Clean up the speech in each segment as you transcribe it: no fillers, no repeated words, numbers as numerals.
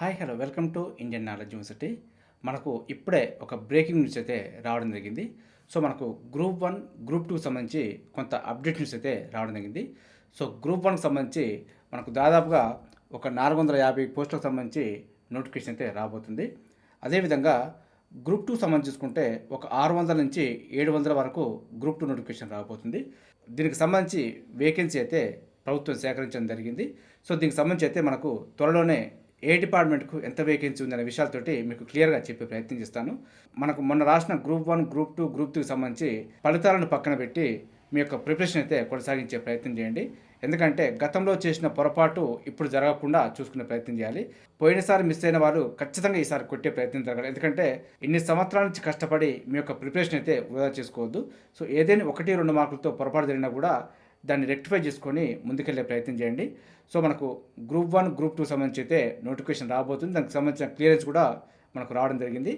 Hi hello welcome to Indian knowledge university. మనకు ఇప్పుడే ఒక బ్రేకింగ్ న్యూస్ అయితే రావడం జరిగింది. సో మనకు గ్రూప్ 1, గ్రూప్ 2 సంబంధించి కొంత అప్డేట్ న్యూస్ అయితే రావడం జరిగింది. సో గ్రూప్ 1కి సంబంధించి మనకు దాదాపుగా ఒక 450 పోస్టులకు సంబంధించి నోటిఫికేషన్ అయితే రాబోతుంది. అదేవిధంగా గ్రూప్ 2 సంబంధించి చూసుకుంటే ఒక 600 నుంచి 700 వరకు గ్రూప్ 2 నోటిఫికేషన్ రాబోతుంది. దీనికి సంబంధించి వేకెన్సీ అయితే ప్రభుత్వం సేకరించడం జరిగింది. సో దీనికి సంబంధించి అయితే మనకు త్వరలోనే ఏ డిపార్ట్మెంట్కు ఎంత వేకెన్సీ ఉందనే విషయాలతోటి మీకు క్లియర్గా చెప్పే ప్రయత్నం చేస్తాను. మనకు మొన్న రాసిన గ్రూప్ 1, గ్రూప్ 2, గ్రూప్ 3కి సంబంధించి ఫలితాలను పక్కన పెట్టి మీ యొక్క ప్రిపరేషన్ అయితే కొనసాగించే ప్రయత్నం చేయండి. ఎందుకంటే గతంలో చేసిన పొరపాటు ఇప్పుడు జరగకుండా చూసుకునే ప్రయత్నం చేయాలి. పోయినసారి మిస్ అయిన వారు ఖచ్చితంగా ఈసారి కొట్టే ప్రయత్నం జరగాలి. ఎందుకంటే ఇన్ని సంవత్సరాల నుంచి కష్టపడి మీ యొక్క ప్రిపరేషన్ అయితే వృధా చేసుకోవద్దు. సో ఏదైనా 1, 2 మార్కులతో పొరపాటు జరిగినా కూడా దాన్ని రెక్టిఫై చేసుకొని ముందుకెళ్ళే ప్రయత్నం చేయండి. సో మనకు గ్రూప్ 1, గ్రూప్ 2 సంబంధించి అయితే నోటిఫికేషన్ రాబోతుంది. దానికి సంబంధించిన క్లియరెన్స్ కూడా మనకు రావడం జరిగింది.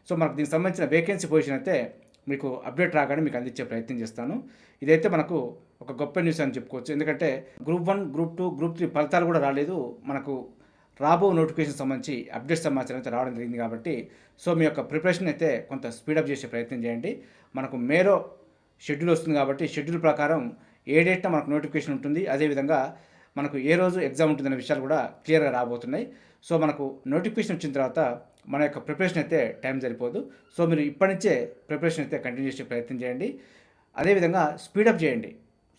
సో మనకు దీనికి సంబంధించిన వేకెన్సీ పొజిషన్ అయితే మీకు అప్డేట్ రాగానే మీకు అందించే ప్రయత్నం చేస్తాను. ఇదైతే మనకు ఒక గొప్ప న్యూస్ అని చెప్పుకోవచ్చు. ఎందుకంటే గ్రూప్ 1, గ్రూప్ 2, గ్రూప్ 3 ఫలితాలు కూడా రాలేదు. మనకు రాబో నోటిఫికేషన్ సంబంధించి అప్డేట్ సమాచారం అయితే రావడం జరిగింది కాబట్టి సో మీ యొక్క ప్రిపరేషన్ అయితే కొంత స్పీడప్ చేసే ప్రయత్నం చేయండి. మనకు మేలో షెడ్యూల్ వస్తుంది కాబట్టి షెడ్యూల్ ప్రకారం ఏ డేట్న మనకు నోటిఫికేషన్ ఉంటుంది, అదేవిధంగా మనకు ఏ రోజు ఎగ్జామ్ ఉంటుందనే విషయాలు కూడా క్లియర్గా రాబోతున్నాయి. సో మనకు నోటిఫికేషన్ వచ్చిన తర్వాత మన యొక్క ప్రిపరేషన్ అయితే టైం సరిపోదు. సో మీరు ఇప్పటి నుంచే ప్రిపరేషన్ అయితే కంటిన్యూ చేసే ప్రయత్నం చేయండి. అదేవిధంగా స్పీడప్ చేయండి.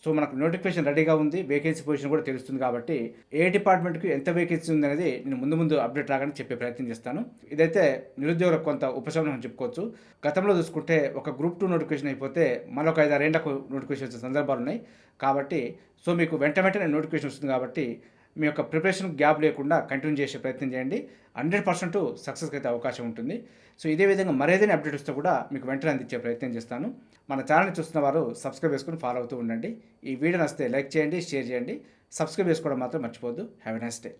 సో మనకు నోటిఫికేషన్ రెడీగా ఉంది, వేకెన్సీ పొజిషన్ కూడా తెలుస్తుంది కాబట్టి ఏ డిపార్ట్మెంట్కి ఎంత వేకెన్సీ ఉంది అనేది నేను ముందు అప్డేట్ రాగానే చెప్పే ప్రయత్నం చేస్తాను. ఇదైతే నిరుద్యోగులకు కొంత ఉపశమనం అని చెప్పుకోవచ్చు. గతంలో చూసుకుంటే ఒక గ్రూప్ 2 నోటిఫికేషన్ అయిపోతే మరొక 5-6 ఏళ్లకు నోటిఫికేషన్ వచ్చే సందర్భాలు ఉన్నాయి. కాబట్టి సో మీకు వెంటనే నోటిఫికేషన్ వస్తుంది కాబట్టి మీ యొక్క ప్రిపరేషన్ గ్యాప్ లేకుండా కంటిన్యూ చేసే ప్రయత్నం చేయండి. 100% సక్సెస్కి అయితే అవకాశం ఉంటుంది. సో ఇదే విధంగా మరేదైనా అప్డేట్ వస్తే కూడా మీకు వెంటనే అందించే ప్రయత్నం చేస్తాను. మన ఛానల్ని చూస్తున్న వారు సబ్స్క్రైబ్ చేసుకుని ఫాలో అవుతూ ఉండండి. ఈ వీడియో నచ్చితే లైక్ చేయండి, షేర్ చేయండి. సబ్స్క్రైబ్ చేసుకోవడం మాత్రం మర్చిపోవద్దు. Have a nice day.